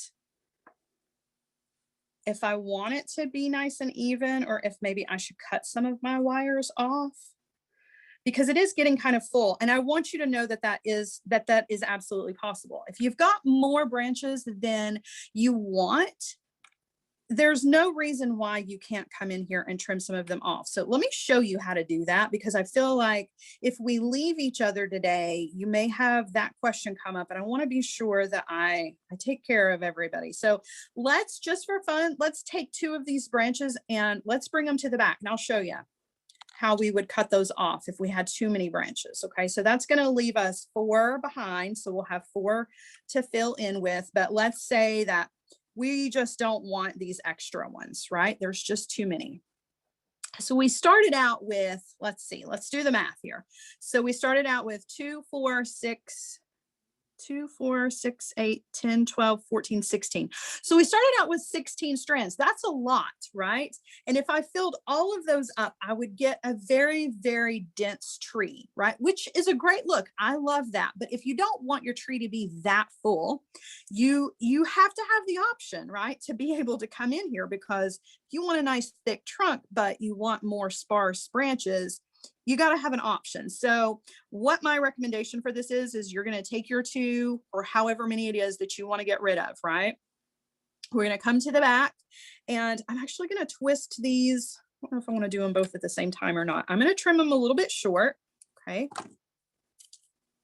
if I want it to be nice and even, or if maybe I should cut some of my wires off, because it is getting kind of full. And I want you to know that that is absolutely possible. If you've got more branches than you want, there's no reason why you can't come in here and trim some of them off. So let me show you how to do that, because I feel like if we leave each other today, you may have that question come up, and I want to be sure that I take care of everybody. So let's, just for fun, let's take 2 of these branches and let's bring them to the back, and I'll show you how we would cut those off if we had too many branches. Okay, so that's going to leave us 4 behind. So we'll have 4 to fill in with, but let's say that we just don't want these extra ones, right? There's just too many. So we started out with, let's see, let's do the math here. So we started out with 2, 4, 6, 2, 4, 6, 8, 10, 12, 14, 16. So we started out with 16 strands. That's a lot, right? And if I filled all of those up, I would get a very, very dense tree, right? Which is a great look. I love that. But if you don't want your tree to be that full, you have to have the option, right? To be able to come in here, because if you want a nice thick trunk, but you want more sparse branches, you got to have an option. So what my recommendation for this is you're going to take your 2 or however many it is that you want to get rid of, right? We're going to come to the back, and I'm actually going to twist these. I don't know if I want to do them both at the same time or not. I'm going to trim them a little bit short. Okay.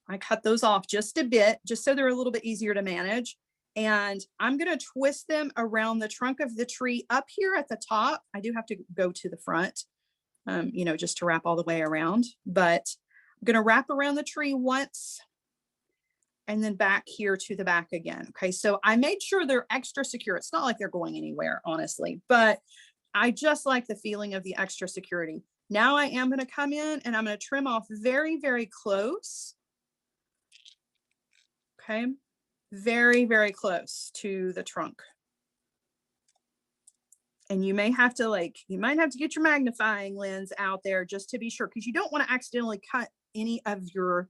I cut those off just a bit, just so they're a little bit easier to manage. And I'm going to twist them around the trunk of the tree up here at the top. I do have to go to the front, you know, just to wrap all the way around, but I'm going to wrap around the tree once and then back here to the back again. Okay. So I made sure they're extra secure. It's not like they're going anywhere, honestly, but I just like the feeling of the extra security. Now I am going to come in and I'm going to trim off very, very close. Okay. Very, very close to the trunk. And you may have to you might have to get your magnifying lens out there just to be sure, because you don't want to accidentally cut any of your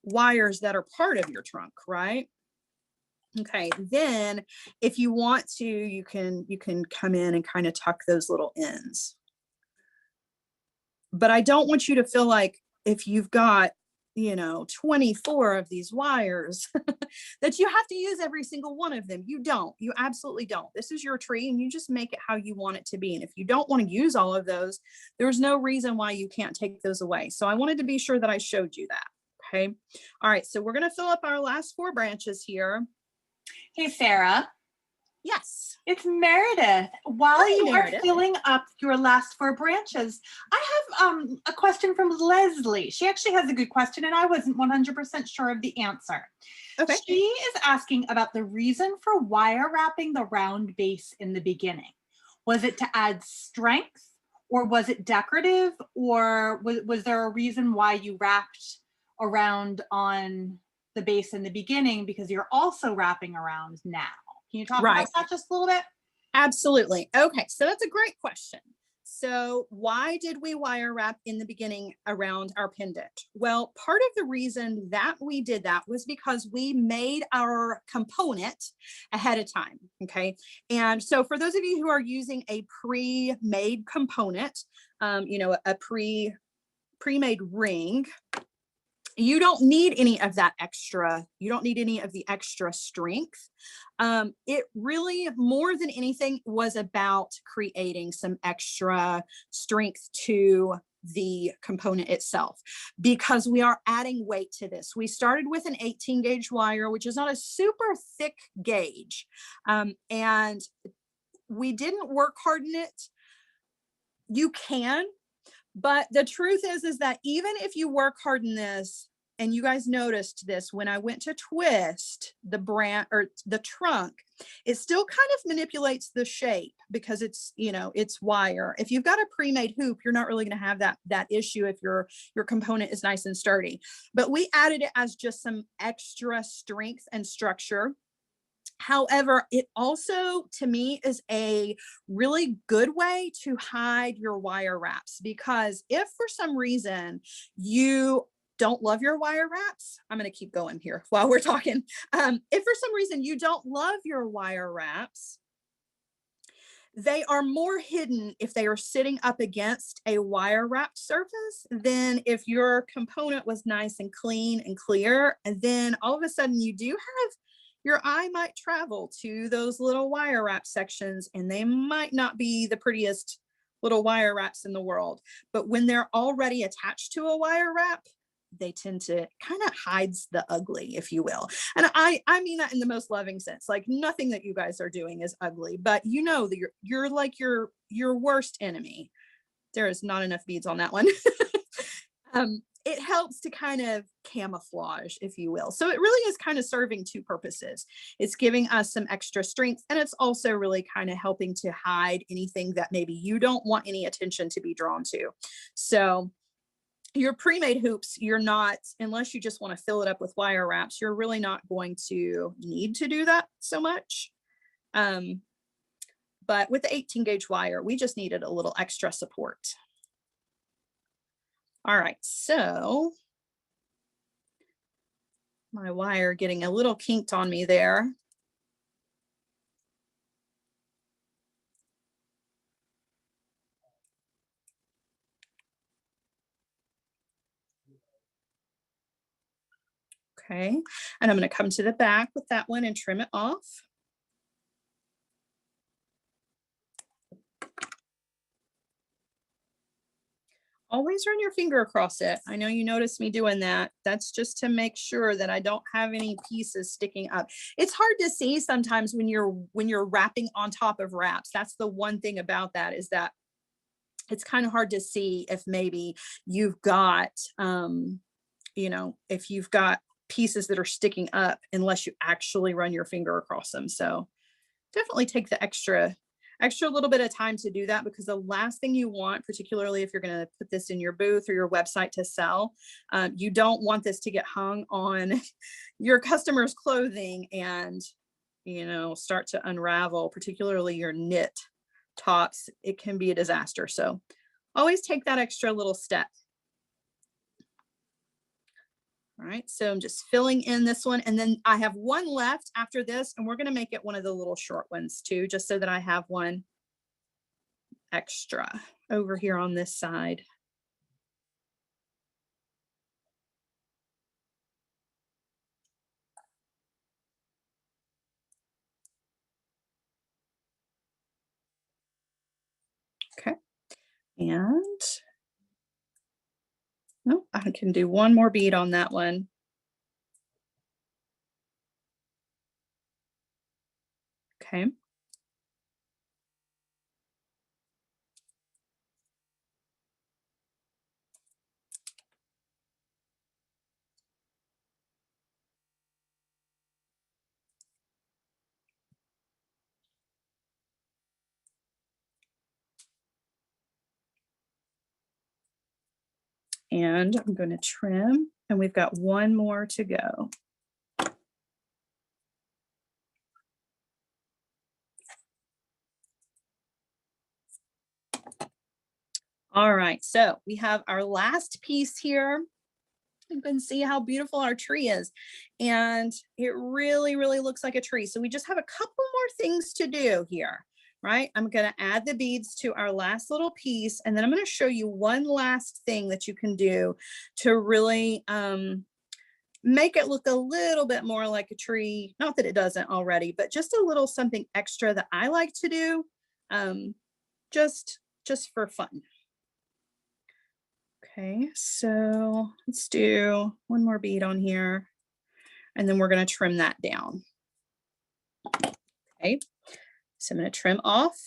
wires that are part of your trunk, right? Okay, then if you want to, you can come in and kind of tuck those little ends. But I don't want you to feel like if you've got, you know, 24 of these wires that you have to use every single one of them. You don't. You absolutely don't. This is your tree and you just make it how you want it to be. And if you don't want to use all of those, there's no reason why you can't take those away. So I wanted to be sure that I showed you that. Okay. All right. So we're going to fill up our last 4 branches here. Hey, Sarah. Yes. It's Meredith. While Hi, you Meredith. are filling up your last 4 branches, I have a question from Leslie. She actually has a good question, and I wasn't 100% sure of the answer. Okay. She is asking about the reason for wire wrapping the round base in the beginning. Was it to add strength, or was it decorative, or was there a reason why you wrapped around on the base in the beginning, because you're also wrapping around now? Can you talk about that just a little bit? Absolutely. Okay, so that's a great question. So why did we wire wrap in the beginning around our pendant? Well, part of the reason that we did that was because we made our component ahead of time. Okay. And so for those of you who are using a pre-made component, you know, a pre-made ring, you don't need any of that extra. You don't need any of the extra strength. It really, more than anything, was about creating some extra strength to the component itself, because we are adding weight to this. We started with an 18 gauge wire, which is not a super thick gauge. And we didn't work harden it. You can, but the truth is that even if you work harden this, and you guys noticed this when I went to twist the branch or the trunk, it still kind of manipulates the shape because it's, you know, it's wire. If you've got a pre-made hoop, you're not really going to have that issue if your component is nice and sturdy. But we added it as just some extra strength and structure. However, it also, to me, is a really good way to hide your wire wraps, because if for some reason you don't love your wire wraps, I'm going to keep going here while we're talking. If for some reason you don't love your wire wraps, they are more hidden if they are sitting up against a wire wrapped surface than if your component was nice and clean and clear. And then all of a sudden you do have, your eye might travel to those little wire wrap sections, and they might not be the prettiest little wire wraps in the world. But when they're already attached to a wire wrap, they tend to kind of hides the ugly, if you will. And I mean that in the most loving sense. Like, nothing that you guys are doing is ugly, but you know that you're like your worst enemy. There is not enough beads on that one. It helps to kind of camouflage, if you will. So it really is kind of serving 2 purposes. It's giving us some extra strength, and it's also really kind of helping to hide anything that maybe you don't want any attention to be drawn to. So your pre-made hoops, you're not, unless you just want to fill it up with wire wraps, you're really not going to need to do that so much. But with the 18 gauge wire, we just needed a little extra support. All right, so my wire getting a little kinked on me there. Okay, and I'm going to come to the back with that one and trim it off. Always run your finger across it. I know you noticed me doing that. That's just to make sure that I don't have any pieces sticking up. It's hard to see sometimes when you're wrapping on top of wraps. That's the one thing about that, is that it's kind of hard to see if maybe you've got, you know, if you've got pieces that are sticking up unless you actually run your finger across them. So definitely take the extra little bit of time to do that, because the last thing you want, particularly if you're going to put this in your booth or your website to sell, you don't want this to get hung on your customer's clothing and, you know, start to unravel, particularly your knit tops. It can be a disaster. So always take that extra little step. All right, so I'm just filling in this one, and then I have one left after this, and we're going to make it one of the little short ones too, just so that I have one extra over here on this side. Okay, and oh, I can do one more bead on that one. Okay. And I'm going to trim, and we've got one more to go. All right, so we have our last piece here. You can see how beautiful our tree is, and it really, really looks like a tree. So we just have a couple more things to do here, right? I'm going to add the beads to our last little piece, and then I'm going to show you one last thing that you can do to really make it look a little bit more like a tree. Not that it doesn't already, but just a little something extra that I like to do, just for fun. Okay, so let's do one more bead on here, and then we're going to trim that down. Okay, so I'm going to trim off.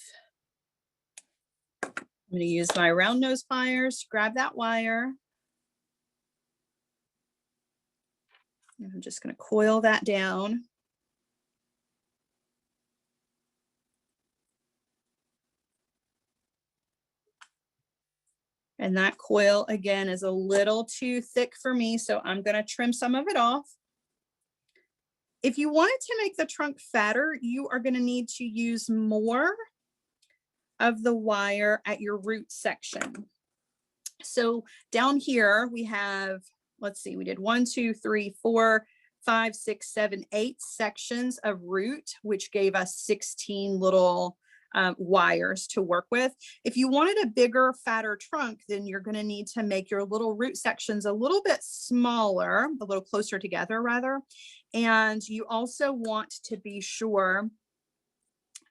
I'm going to use my round nose pliers to grab that wire. And I'm just going to coil that down. And that coil, again, is a little too thick for me, so I'm going to trim some of it off. If you wanted to make the trunk fatter, you are going to need to use more of the wire at your root section. So down here we have, let's see, we did 1, 2, 3, 4, 5, 6, 7, 8 sections of root, which gave us 16 little wires to work with. If you wanted a bigger, fatter trunk, then you're going to need to make your little root sections a little bit smaller, a little closer together rather. And you also want to be sure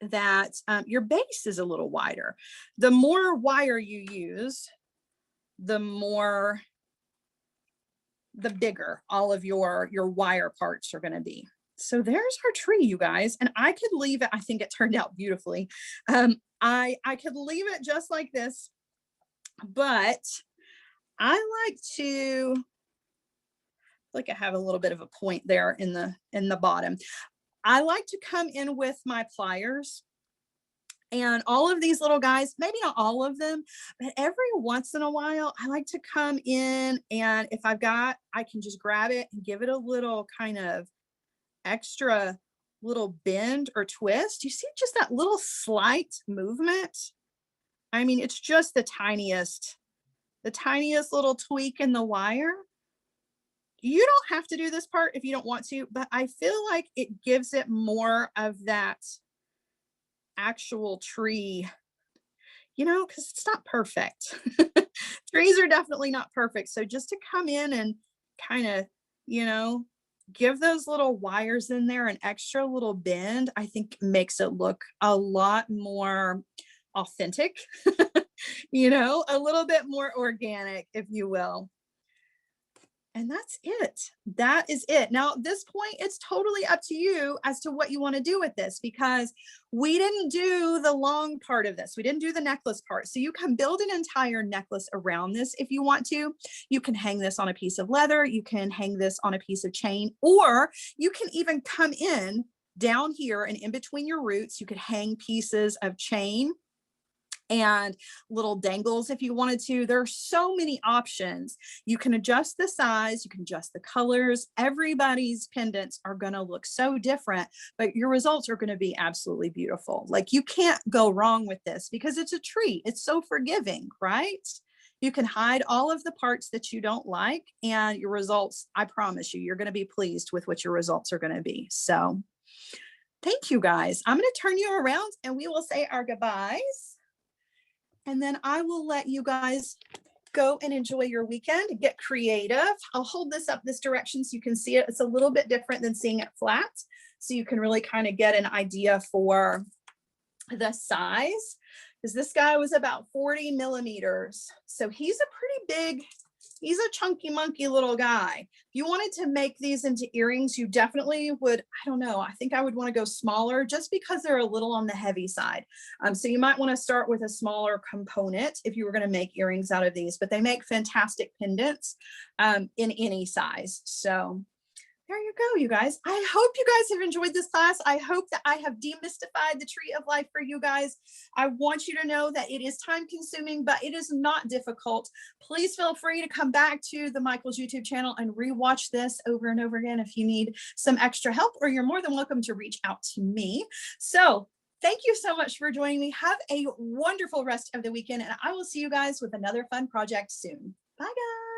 that your base is a little wider. The more wire you use, the bigger all of your wire parts are going to be. So there's our tree, you guys, and I could leave it. I think it turned out beautifully. I could leave it just like this, but I like I have a little bit of a point there in the bottom. I like to come in with my pliers, and all of these little guys, maybe not all of them, but every once in a while, I like to come in, and if I can just grab it and give it a little kind of extra little bend or twist. You see just that little slight movement? I mean, it's just the tiniest little tweak in the wire. You don't have to do this part if you don't want to, but I feel like it gives it more of that actual tree, you know, because it's not perfect. Trees are definitely not perfect. So just to come in and kind of, you know, give those little wires in there an extra little bend, I think makes it look a lot more authentic. you know, a little bit more organic, if you will. And that's it. That is it. Now, at this point, it's totally up to you as to what you want to do with this, because we didn't do the long part of this. We didn't do the necklace part. So you can build an entire necklace around this if you want to. You can hang this on a piece of leather. You can hang this on a piece of chain, or you can even come in down here and in between your roots, you could hang pieces of chain and little dangles if you wanted to. There are so many options. You can adjust the size, you can adjust the colors. Everybody's pendants are going to look so different, but your results are going to be absolutely beautiful. Like, you can't go wrong with this because it's a treat. It's so forgiving, right? You can hide all of the parts that you don't like, and your results, I promise you, you're going to be pleased with what your results are going to be. So thank you guys. I'm going to turn you around and we will say our goodbyes. And then I will let you guys go and enjoy your weekend, get creative. I'll hold this up this direction so you can see it. It's a little bit different than seeing it flat. So you can really kind of get an idea for the size, because this guy was about 40 millimeters. So he's a pretty big, he's a chunky monkey little guy. If you wanted to make these into earrings, you definitely would, I don't know, I think I would want to go smaller just because they're a little on the heavy side. So you might want to start with a smaller component if you were going to make earrings out of these, but they make fantastic pendants in any size. So there you go, you guys. I hope you guys have enjoyed this class. I hope that I have demystified the tree of life for you guys. I want you to know that it is time consuming, but it is not difficult. Please feel free to come back to the Michael's YouTube channel and rewatch this over and over again if you need some extra help, or you're more than welcome to reach out to me. So thank you so much for joining me. Have a wonderful rest of the weekend, and I will see you guys with another fun project soon. Bye, guys.